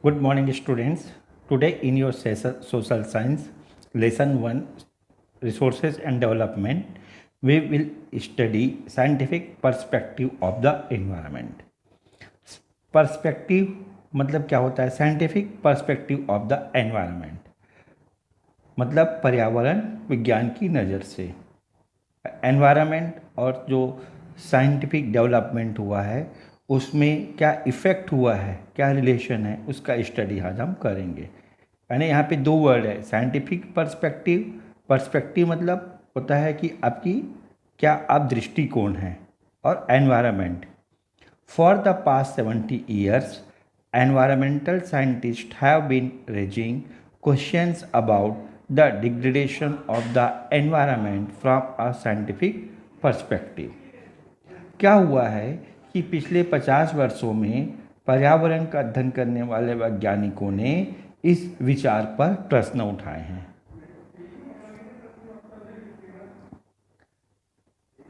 Good morning, students. Today, in your social science lesson 1, resources and development, we will study scientific perspective of the environment. Perspective मतलब क्या होता है? Scientific perspective of the environment मतलब पर्यावरण विज्ञान की नज़र से एनवायरनमेंट और जो साइंटिफिक डेवलपमेंट हुआ है उसमें क्या इफ़ेक्ट हुआ है, क्या रिलेशन है, उसका स्टडी आज हम करेंगे। यानी यहाँ पे दो वर्ड है, साइंटिफिक पर्सपेक्टिव। पर्सपेक्टिव मतलब होता है कि आपकी क्या आप दृष्टिकोण है, और environment. For the past 70 years, environmental scientists have been raising questions about the degradation of the environment from a scientific perspective. क्या हुआ है कि पिछले 50 वर्षों में पर्यावरण का अध्ययन करने वाले वैज्ञानिकों ने इस विचार पर प्रश्न उठाए हैं।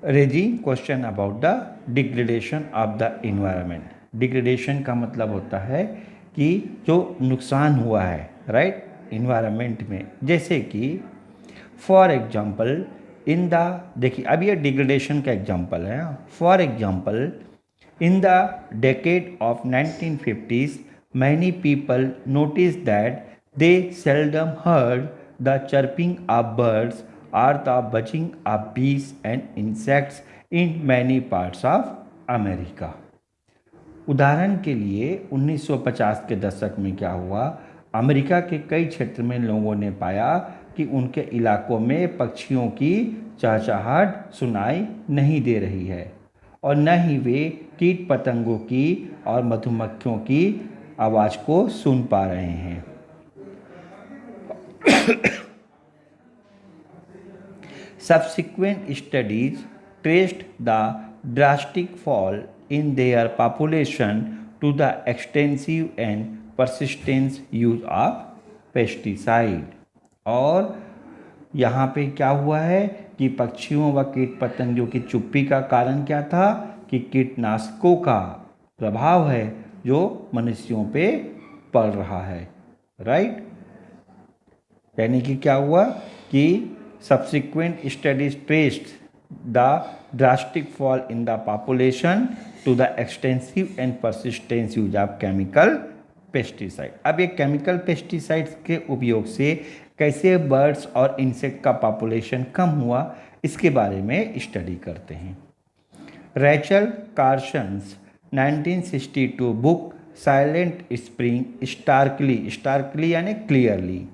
Raising question about the degradation of the environment. Degradation का मतलब होता है कि जो नुकसान हुआ है, राइट, इन्वायरमेंट में। जैसे कि फॉर एग्जांपल इन द, देखिए अब ये डिग्रेडेशन का एग्जांपल है। For example in the decade of 1950s many people noticed that they seldom heard the chirping of birds or the buzzing of bees and insects in many parts of America. उदाहरण के लिए 1950 के दशक में क्या हुआ, America के कई क्षेत्र में लोगों ने पाया कि उनके इलाकों में पक्षियों की चहचहाहट सुनाई नहीं दे रही है, और न ही वे कीट पतंगों की और मधुमक्खियों की आवाज़ को सुन पा रहे हैं। Subsequent studies traced the drastic fall in their population to the extensive and persistent use of pesticide। और यहाँ पे क्या हुआ है कि पक्षियों व कीट पतंगों की चुप्पी का कारण क्या था कि कीटनाशकों का प्रभाव है जो मनुष्यों पे पड़ रहा है, राइट। यानी कि क्या हुआ कि subsequent studies traced the drastic fall in the population to the extensive and persistent use of chemical pesticide। अब ये केमिकल पेस्टिसाइड्स के उपयोग से कैसे बर्ड्स और इंसेक्ट का पॉपुलेशन कम हुआ, इसके बारे में स्टडी करते हैं। Rachel Carson's 1962 book silent spring starkly यानी clearly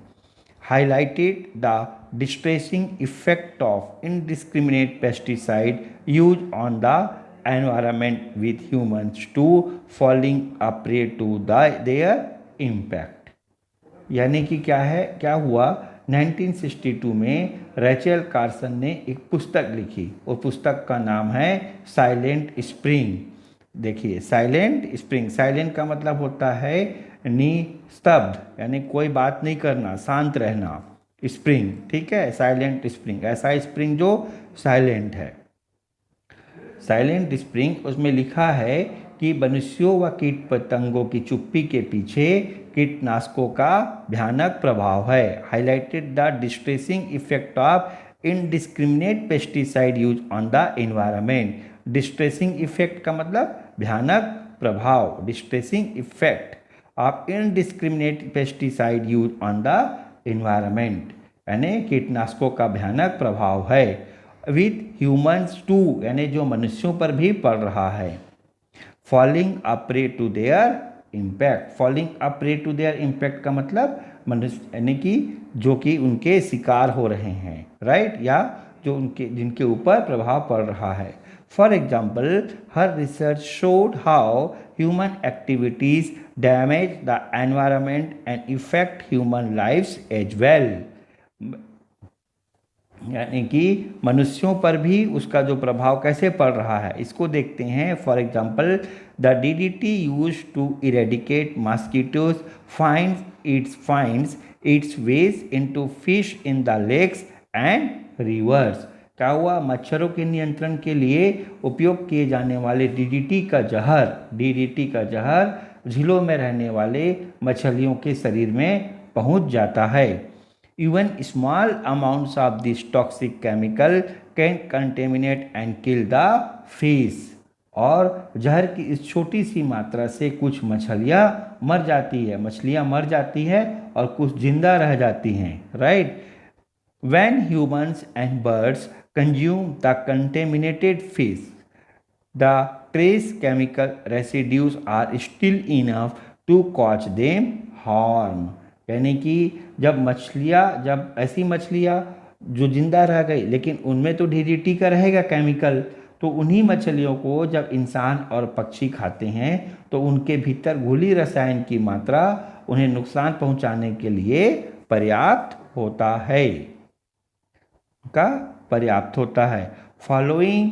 highlighted the distressing effect of indiscriminate pesticide use on the environment, with humans too falling a prey to their impact। यानी कि क्या हुआ 1962 में रैचल कार्सन ने एक पुस्तक लिखी, और पुस्तक का नाम है साइलेंट स्प्रिंग। देखिए साइलेंट स्प्रिंग, साइलेंट का मतलब होता है निस्तब्ध, यानी कोई बात नहीं करना, शांत रहना। स्प्रिंग, ठीक है, साइलेंट स्प्रिंग, ऐसा स्प्रिंग जो साइलेंट है। साइलेंट स्प्रिंग, उसमें लिखा है कि मनुष्यों व कीट पतंगों की चुप्पी के पीछे कीटनाशकों का भयानक प्रभाव है। Highlighted the distressing effect of indiscriminate pesticide use on the environment. Distressing effect का मतलब भयानक प्रभाव, distressing effect of indiscriminate pesticide use on the environment, यानी कीटनाशकों का भयानक प्रभाव है। विथ ह्यूमन्स टू, यानी जो मनुष्यों पर भी पड़ रहा है। Falling a prey to their impact, falling a prey to their impact का मतलब मनुष्य, यानी कि जो कि उनके शिकार हो रहे हैं, राइट, या जो उनके जिनके ऊपर प्रभाव पड़ रहा है। फॉर एग्जाम्पल हर research showed how human activities damage the environment and effect human lifes as well. यानी कि मनुष्यों पर भी उसका जो प्रभाव कैसे पड़ रहा है, इसको देखते हैं। For example the DDT use to eradicate mosquitoes finds its ways into fish in the lakes and rivers. क्या हुआ, मच्छरों के नियंत्रण के लिए उपयोग किए जाने वाले डीडीटी का जहर झीलों में रहने वाले मछलियों के शरीर में पहुंच जाता है। Even small amounts of this toxic chemical can contaminate and kill the fish. और जहर की इस छोटी सी मात्रा से कुछ मछलियाँ मर जाती है, मछलियाँ मर जाती है और कुछ जिंदा रह जाती हैं, right. When humans and birds consume the contaminated fish, the trace chemical residues are still enough to cause them harm। यानी कि जब ऐसी मछलियाँ जो जिंदा रह गई लेकिन उनमें तो डीडीटी का रहेगा केमिकल, तो उन्हीं मछलियों को जब इंसान और पक्षी खाते हैं तो उनके भीतर घुली रसायन की मात्रा उन्हें नुकसान पहुंचाने के लिए पर्याप्त होता है following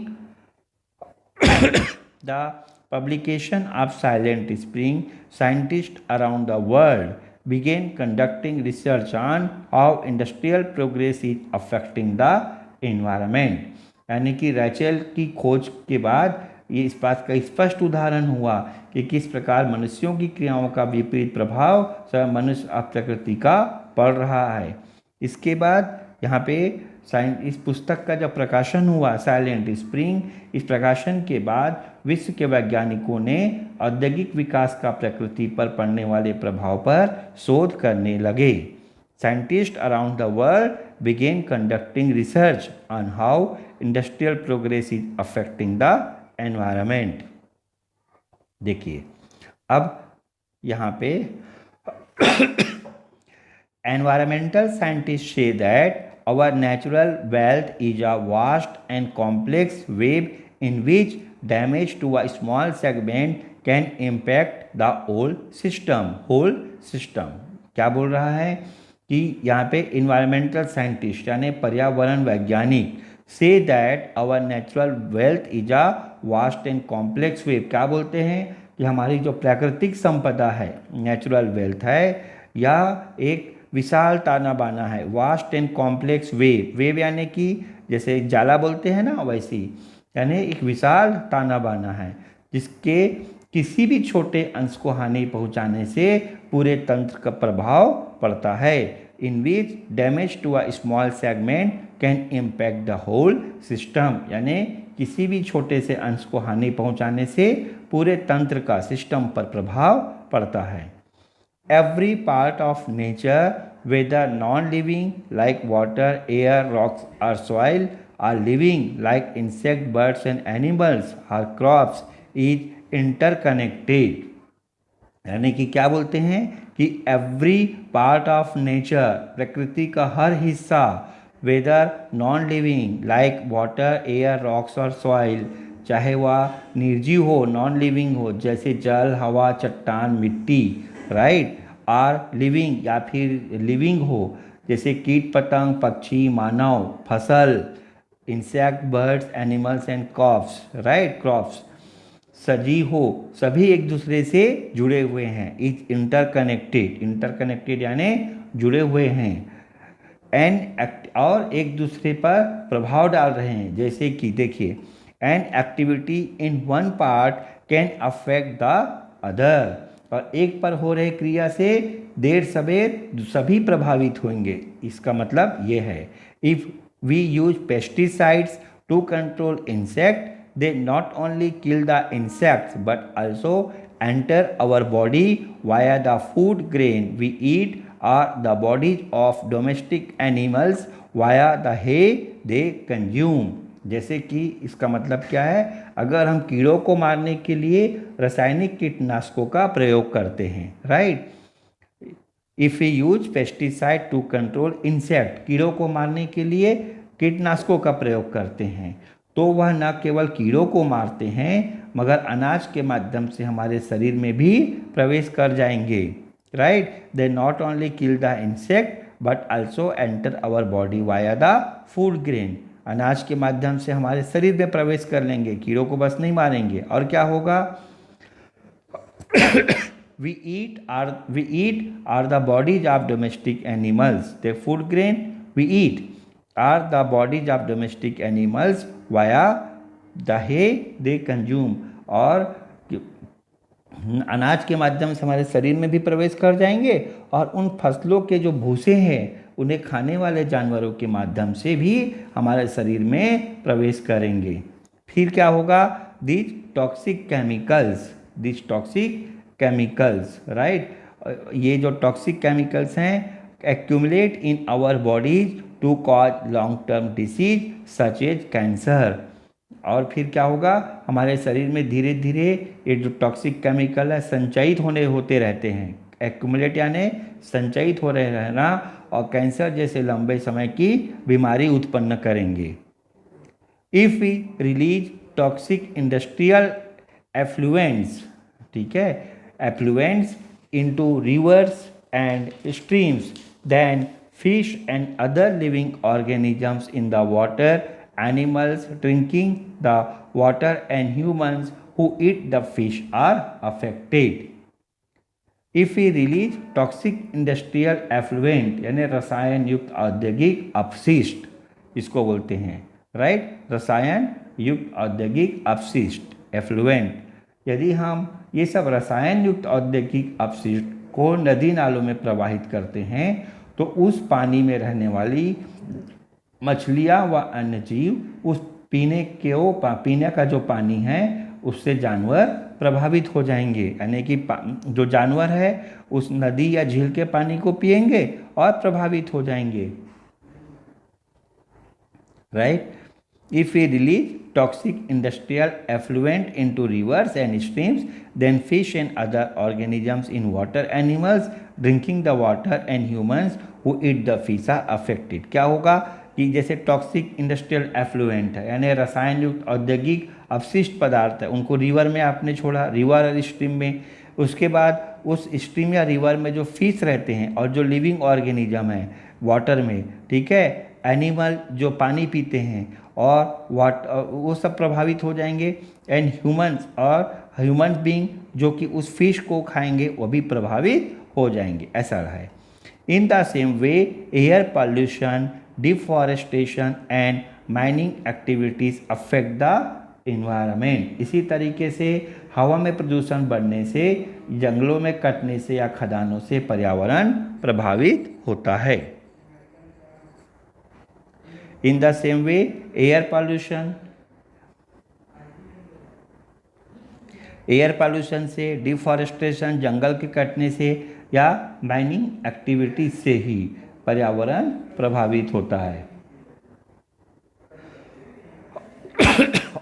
the publication of Silent Spring, scientists around the world began conducting research on how industrial progress is affecting the environment। यानी कि रैचेल की खोज के बाद ये इस बात का स्पष्ट उदाहरण हुआ कि किस प्रकार मनुष्यों की क्रियाओं का विपरीत प्रभाव मनुष्य और प्रकृति का पड़ रहा है। इसके बाद यहाँ पे इस पुस्तक का जब प्रकाशन हुआ साइलेंट स्प्रिंग, इस प्रकाशन के बाद विश्व के वैज्ञानिकों ने औद्योगिक विकास का प्रकृति पर पड़ने वाले प्रभाव पर शोध करने लगे। Scientist around the world began conducting research on how industrial progress is affecting the environment. देखिए अब यहाँ पे environmental scientists say that our natural wealth is a vast and complex web in which damage to a small segment can impact the whole system। क्या बोल रहा है कि यहाँ पे environmental scientist यानी पर्यावरण वैज्ञानिक say that our natural wealth is a vast and complex web। क्या बोलते हैं कि हमारी जो प्राकृतिक संपदा है, नेचुरल वेल्थ है, या एक विशाल ताना बाना है। वास्ट एंड कॉम्प्लेक्स वेव यानी कि जैसे जाला बोलते हैं ना, वैसी यानी एक विशाल ताना बाना है जिसके किसी भी छोटे अंश को हानि पहुंचाने से पूरे तंत्र का प्रभाव पड़ता है। In which damage to a small segment can impact the whole system. यानी किसी भी छोटे से अंश को हानि पहुंचाने से पूरे तंत्र का, सिस्टम पर प्रभाव पड़ता है। Every part of nature, whether non-living like water, air, rocks or soil, or living like insect, birds and animals or crops, is interconnected। यानी कि क्या बोलते हैं कि every part of nature, प्रकृति का हर हिस्सा, whether non-living like water, air, rocks or soil, चाहे वह निर्जीव हो, नॉन लिविंग हो जैसे जल, हवा, चट्टान, मिट्टी, राइट, आर लिविंग या फिर लिविंग हो जैसे कीट पतंग, पक्षी, मानव, फसल, insect, birds, animals and crops, right, crops, सजीव हो, सभी एक दूसरे से जुड़े हुए हैं। इज इंटरकनेक्टेड यानी जुड़े हुए हैं। और एक दूसरे पर प्रभाव डाल रहे हैं। जैसे कि देखिए, an activity in one part can affect the other. और एक पर हो रहे क्रिया से देर सबेर सभी प्रभावित होंगे। इसका मतलब ये है, if we use pesticides to control insect, they not only kill the insects but also enter our body via the food grain we eat or the bodies of domestic animals via the hay they consume। जैसे कि इसका मतलब क्या है, अगर हम कीड़ों को मारने के लिए रासायनिक कीटनाशकों का प्रयोग करते हैं, right, if we use pesticide to control insect, कीड़ों को मारने के लिए कीटनाशकों का प्रयोग करते हैं, तो वह न केवल कीड़ों को मारते हैं मगर अनाज के माध्यम से हमारे शरीर में भी प्रवेश कर जाएंगे, right. They not only kill the insect but also enter our body via the food grain. अनाज के माध्यम से हमारे शरीर में प्रवेश कर लेंगे, कीड़ों को बस नहीं मारेंगे। और क्या होगा, we eat are the bodies of domestic animals, the food grain we eat are the bodies of domestic animals via the hay they consume। और अनाज के माध्यम से हमारे शरीर में भी प्रवेश कर जाएंगे और उन फसलों के जो भूसे हैं उन्हें खाने वाले जानवरों के माध्यम से भी हमारे शरीर में प्रवेश करेंगे। फिर क्या होगा? दिस टॉक्सिक केमिकल्स राइट, ये जो टॉक्सिक केमिकल्स हैं accumulate in our bodies to cause long term disease such as cancer. और फिर क्या होगा? हमारे शरीर में धीरे धीरे ये जो टॉक्सिक केमिकल है संचयित होते रहते हैं। एक्यूमुलेट यानी संचयित हो रहे रहना, और कैंसर जैसे लंबे समय की बीमारी उत्पन्न करेंगे। If we release toxic industrial effluents, ठीक है, effluents into rivers and streams, then fish and other living organisms in the water, animals drinking the water and humans who eat the fish are affected. If we release toxic industrial effluent यानी रसायन युक्त औद्योगिक अपशिष्ट, इसको बोलते हैं right, रसायन युक्त औद्योगिक अपशिष्ट एफ्लुएंट, यदि हम ये सब रसायन युक्त औद्योगिक अपशिष्ट को नदी नालों में प्रवाहित करते हैं तो उस पानी में रहने वाली मछलियाँ व अन्य जीव उस पीने का जो पानी है उससे जानवर प्रभावित हो जाएंगे। यानी कि जो जानवर है उस नदी या झील के पानी को पिएंगे और प्रभावित हो जाएंगे right. If we release toxic industrial effluent into rivers and streams, then fish and other organisms in water, animals drinking the water and humans who eat the fish are affected. क्या होगा कि जैसे टॉक्सिक इंडस्ट्रियल एफ्लुएंट है यानी रसायन युक्त औद्योगिक अपशिष्ट पदार्थ है, उनको रिवर में आपने छोड़ा, रिवर और स्ट्रीम में, उसके बाद उस स्ट्रीम या रिवर में जो फिश रहते हैं और जो लिविंग ऑर्गेनिज्म है वाटर में, ठीक है, एनिमल जो पानी पीते हैं और वो सब प्रभावित हो जाएंगे। एंड ह्यूमंस और ह्यूमन बीइंग जो कि उस फिश को खाएंगे वो भी प्रभावित हो जाएंगे, ऐसा है। In the same way air pollution, deforestation and mining activities affect the environment. इसी तरीके से हवा में प्रदूषण बढ़ने से, जंगलों में कटने से या खदानों से पर्यावरण प्रभावित होता है। In the same way air pollution से, डिफॉरेस्टेशन जंगल के कटने से या माइनिंग एक्टिविटी से ही पर्यावरण प्रभावित होता है।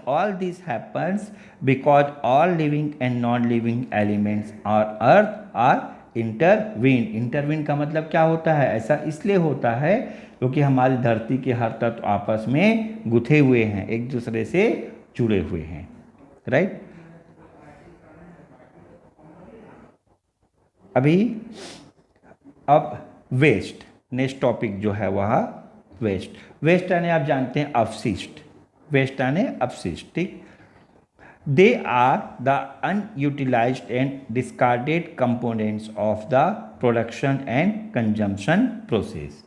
All this happens because all living and non-living elements on earth are intertwined. Intervene का मतलब क्या होता है? ऐसा इसलिए होता है क्योंकि हमारी धरती के हर तत्व आपस में गुथे हुए हैं, एक दूसरे से जुड़े हुए हैं राइट। अभी अब वेस्ट, नेक्स्ट टॉपिक जो है वह वेस्ट यानी आप जानते हैं अपशिष्ट, वेस्ट यानी अपशिष्ट, ठीक। They are the unutilised and discarded components of the production and consumption process.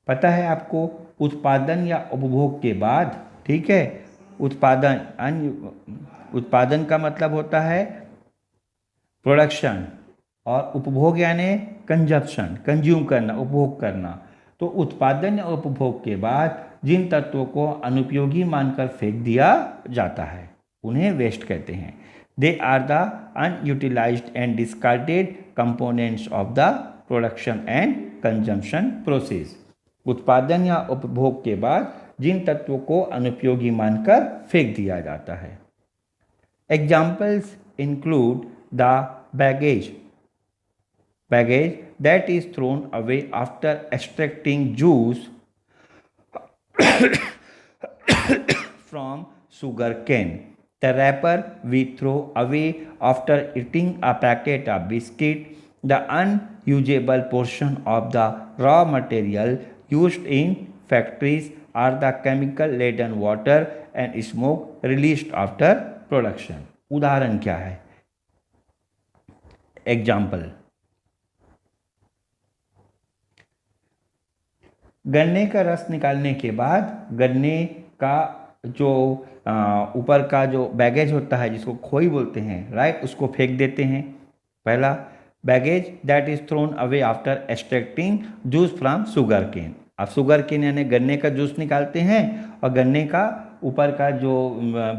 पता है आपको, उत्पादन या उपभोग के बाद, ठीक है, उत्पादन का मतलब होता है प्रोडक्शन और उपभोग यानी कंजप्शन, कंज्यूम करना, उपभोग करना। तो उत्पादन या उपभोग के बाद जिन तत्वों को अनुपयोगी मानकर फेंक दिया जाता है उन्हें वेस्ट कहते हैं। They are the unutilised and discarded components of the production and consumption process. उत्पादन या उपभोग के बाद जिन तत्वों को अनुपयोगी मानकर फेंक दिया जाता है। Examples include the baggage that is thrown away after extracting juice from sugar cane, the wrapper we throw away after eating a packet of biscuit, the unusable portion of the raw material used in factories, or the chemical laden water and smoke released after production. उदाहरण क्या है? Example, गन्ने का रस निकालने के बाद गन्ने का जो ऊपर का जो बैगेज होता है जिसको खोई बोलते हैं, राइट, उसको फेंक देते हैं। पहला, bagasse that is thrown away after extracting juice from sugar cane. आप शुगर केन यानी गन्ने का जूस निकालते हैं और गन्ने का ऊपर का जो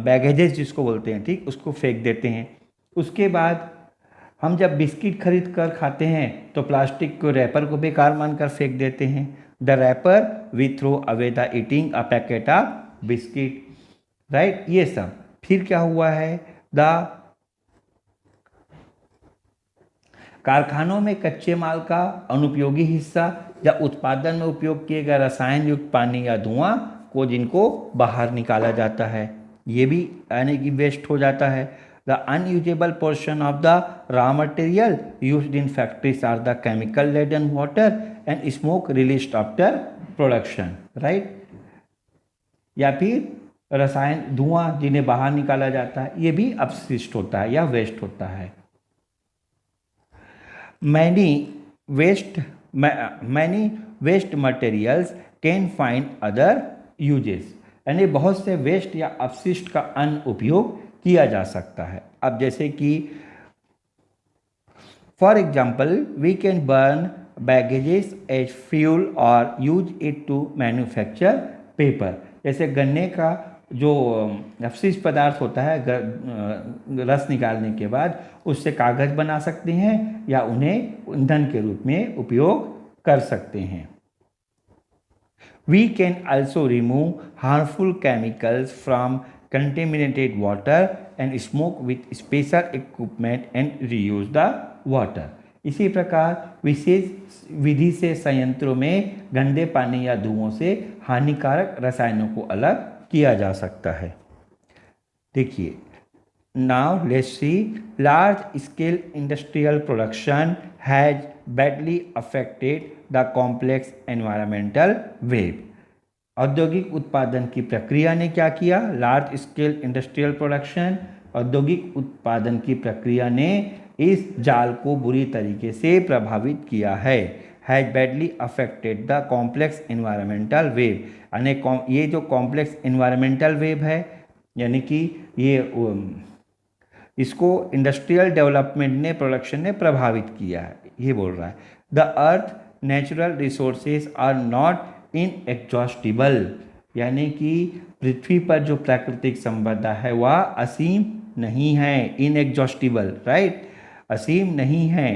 बैगेजेस जिसको बोलते हैं, ठीक, उसको फेंक देते हैं। उसके बाद हम जब बिस्किट खरीद कर खाते हैं तो प्लास्टिक को रैपर को बेकार मानकर फेंक देते हैं। The wrapper we throw away the eating a packet of biscuit, right, ये सब। फिर क्या हुआ है, द कारखानों में कच्चे माल का अनुपयोगी हिस्सा या उत्पादन में उपयोग किए गए रसायन युक्त पानी या धुआं को जिनको बाहर निकाला जाता है, ये भी यानी कि वेस्ट हो जाता है। The unusable portion of the raw material used in factories are the chemical laden water and smoke released after production, right, या फिर रसायन धुआं जिन्हें बाहर निकाला जाता है, ये भी अपशिष्ट होता है या वेस्ट होता है। many many waste materials can find other uses, यानी बहुत से वेस्ट या अपशिष्ट का अन्य उपयोग किया जा सकता है। अब जैसे कि for example we can burn bagasses as fuel और use it to manufacture paper. जैसे गन्ने का जो अपशिष्ट पदार्थ होता है रस निकालने के बाद उससे कागज़ बना सकते हैं या उन्हें ईंधन के रूप में उपयोग कर सकते हैं। We can also remove harmful chemicals from contaminated water and smoke with special equipment and reuse the water. इसी प्रकार विशेष विधि से संयंत्रों में गंदे पानी या धुओं से हानिकारक रसायनों को अलग किया जा सकता है। देखिए, now let's see, large scale industrial production has badly affected the complex environmental web. औद्योगिक उत्पादन की प्रक्रिया ने क्या किया, लार्ज स्केल इंडस्ट्रियल प्रोडक्शन, औद्योगिक उत्पादन की प्रक्रिया ने इस जाल को बुरी तरीके से प्रभावित किया है। Has badly affected the complex environmental web, यानी ये जो कॉम्प्लेक्स एनवायरमेंटल वेब है, यानी कि ये इसको इंडस्ट्रियल डेवलपमेंट ने, प्रोडक्शन ने प्रभावित किया है, ये बोल रहा है। The earth natural resources are not inexhaustible, यानी कि पृथ्वी पर जो प्राकृतिक संपदा है वह असीम नहीं है, इनएग्जॉस्टिबल, राइट, असीम नहीं है।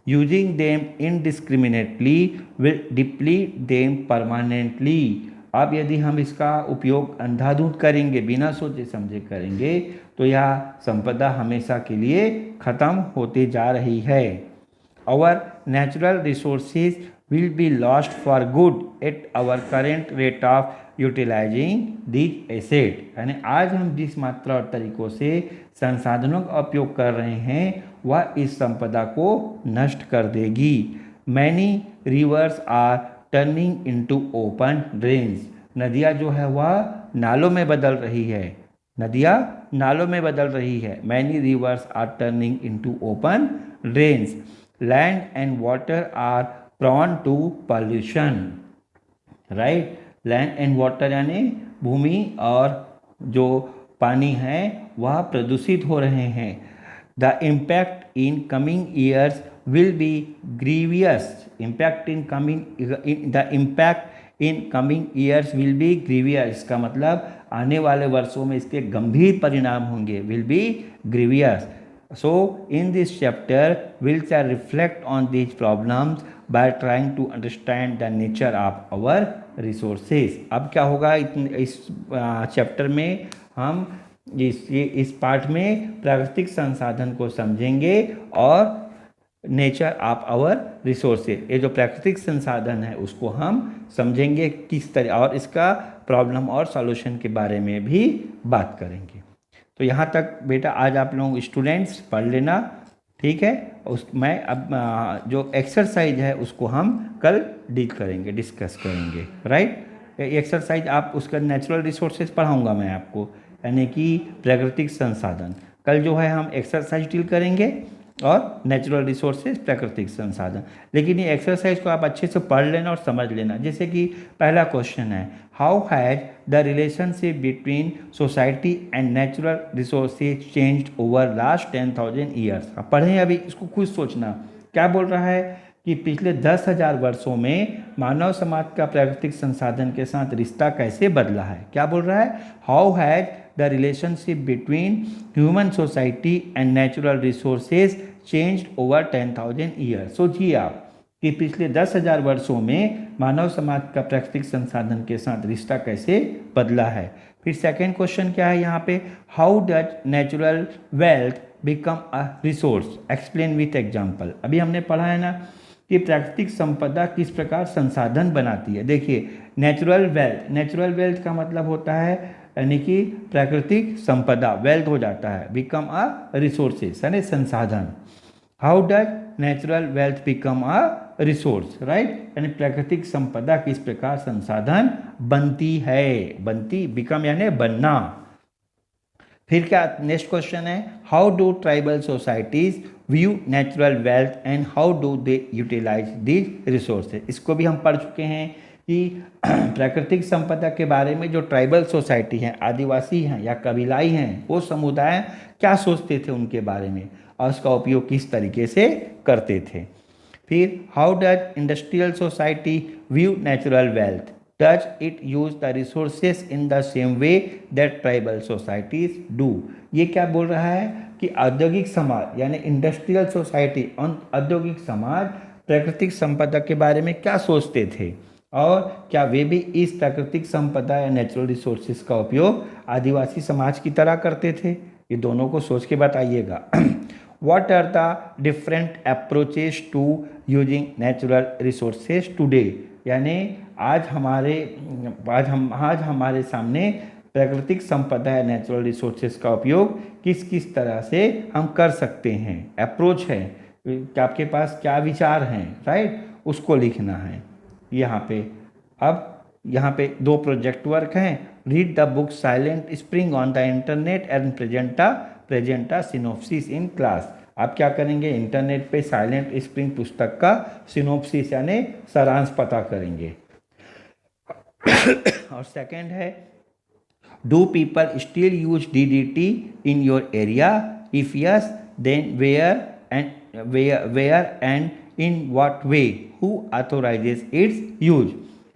Using them indiscriminately will deplete them permanently. अब यदि हम इसका उपयोग अंधाधुंध करेंगे, बिना सोचे समझे करेंगे, तो यह संपदा हमेशा के लिए खत्म होती जा रही है। Our natural resources will be lost for good at our current rate of utilising these asset, यानी आज हम जिस मात्रा और तरीकों से संसाधनों का उपयोग कर रहे हैं वह इस संपदा को नष्ट कर देगी। Many rivers are turning into open drains, नदियाँ जो है वह नालों में बदल रही है, नदियाँ नालों में बदल रही है। Many rivers are turning into open drains. Land and water are prone to pollution, right, land and water यानी भूमि और जो पानी है वह प्रदूषित हो रहे हैं। The impact in coming years will be grievous, impact in coming, the impact in coming years will be grievous, इसका मतलब आने वाले वर्षों में इसके गंभीर परिणाम होंगे, will be grievous. So in this chapter we'll reflect on these problems by trying to understand the nature of our resources. अब क्या होगा, इस चैप्टर में हम इस पार्ट में प्राकृतिक संसाधन को समझेंगे और नेचर ऑफ आवर रिसोर्सेज, ये जो प्राकृतिक संसाधन है उसको हम समझेंगे किस तरह, और इसका प्रॉब्लम और सॉल्यूशन के बारे में भी बात करेंगे। तो यहाँ तक बेटा आज आप लोग स्टूडेंट्स पढ़ लेना, ठीक है। मैं अब जो एक्सरसाइज है उसको हम कल डील करेंगे, डिस्कस करेंगे, राइट। एक्सरसाइज आप उसका नेचुरल रिसोर्सेज पढ़ाऊँगा मैं आपको, यानी कि प्राकृतिक संसाधन। कल जो है हम एक्सरसाइज डील करेंगे और नेचुरल रिसोर्सेज प्राकृतिक संसाधन। लेकिन ये एक्सरसाइज को आप अच्छे से पढ़ लेना और समझ लेना। जैसे कि पहला क्वेश्चन है, how has the relationship between society and natural resources changed over last 10,000 years. आप पढ़ें अभी, इसको खुद सोचना। क्या बोल रहा है कि पिछले 10,000 वर्षों में मानव समाज का प्राकृतिक संसाधन के साथ रिश्ता कैसे बदला है। क्या बोल रहा है, how has the relationship between human society and natural resources changed over 10,000 years. सोचिए आप कि पिछले 10,000 वर्षों में मानव समाज का प्राकृतिक संसाधन के साथ रिश्ता कैसे बदला है। फिर सेकेंड क्वेश्चन क्या है यहाँ पे, how does natural wealth become a resource, explain with example. अभी हमने पढ़ा है ना कि प्राकृतिक संपदा किस प्रकार संसाधन बनाती है। देखिए नेचुरल वेल्थ का मतलब होता है यानी कि प्राकृतिक संपदा, वेल्थ हो जाता है, बिकम अ रिसोर्सेस यानी संसाधन। How does natural wealth become a resource, right, यानी प्राकृतिक संपदा किस प्रकार संसाधन बनती है, बनती, बिकम यानी बनना। फिर क्या नेक्स्ट क्वेश्चन है, how do tribal societies view natural wealth and how do they utilise these resources. इसको भी हम पढ़ चुके हैं कि प्राकृतिक संपदा के बारे में जो ट्राइबल सोसाइटी हैं, आदिवासी हैं या कबीलाई हैं, वो समुदाय क्या सोचते थे उनके बारे में और उसका उपयोग किस तरीके से करते थे। फिर how does industrial society view natural wealth, does it use the resources in the same way that tribal societies do. ये क्या बोल रहा है कि औद्योगिक समाज यानी इंडस्ट्रियल सोसाइटी और औद्योगिक समाज प्राकृतिक संपदा के बारे में क्या सोचते थे और क्या वे भी इस प्राकृतिक संपदा या नेचुरल रिसोर्सेज का उपयोग आदिवासी समाज की तरह करते थे। ये दोनों को सोच के बताइएगा। What are the different approaches to using natural resources today? यानी आज हमारे सामने प्राकृतिक संपदा या नेचुरल रिसोर्सेज का उपयोग किस किस तरह से हम कर सकते हैं। अप्रोच है कि आपके पास क्या विचार हैं, राइट, उसको लिखना है यहाँ पे। अब यहाँ पे 2 प्रोजेक्ट वर्क हैं, read the book silent spring on the internet and present a synopsis in class. आप क्या करेंगे, इंटरनेट पे साइलेंट स्प्रिंग पुस्तक का सिनॉप्सिस यानी सारांश पता करेंगे। और सेकंड है, do people still use DDT in your area, if yes then where and in what way, who authorises its use.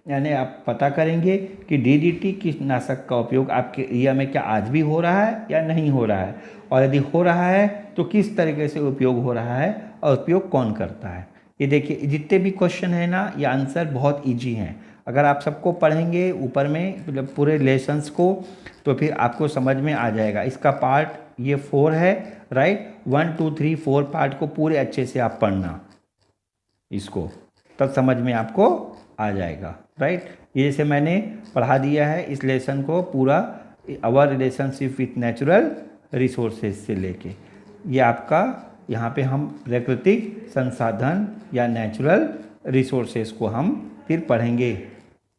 यानी आप पता करेंगे कि DDT कीटनाशक का उपयोग आपके एरिया में क्या आज भी हो रहा है या नहीं हो रहा है, और यदि हो रहा है तो किस तरीके से उपयोग हो रहा है और उपयोग कौन करता है। ये देखिए जितने भी क्वेश्चन है ना, ये आंसर बहुत इजी हैं। अगर आप सबको पढ़ेंगे ऊपर में मतलब पूरे लेसन्स को, तो फिर आपको समझ में आ जाएगा। इसका पार्ट ये 4 है, राइट, 1 2 3 4 पार्ट को पूरे अच्छे से आप पढ़ना इसको, तब समझ में आपको आ जाएगा, राइट। ये जैसे मैंने पढ़ा दिया है इस लेसन को पूरा, our relationship with natural resources से लेके, ये आपका यहाँ पे हम प्राकृतिक संसाधन या नेचुरल रिसोर्सेज को हम फिर पढ़ेंगे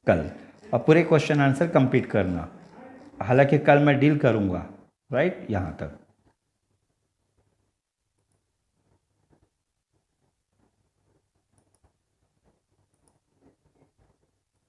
कल, और पूरे क्वेश्चन आंसर कंप्लीट करना। हालांकि कल मैं डील करूँगा, राइट, यहाँ तक।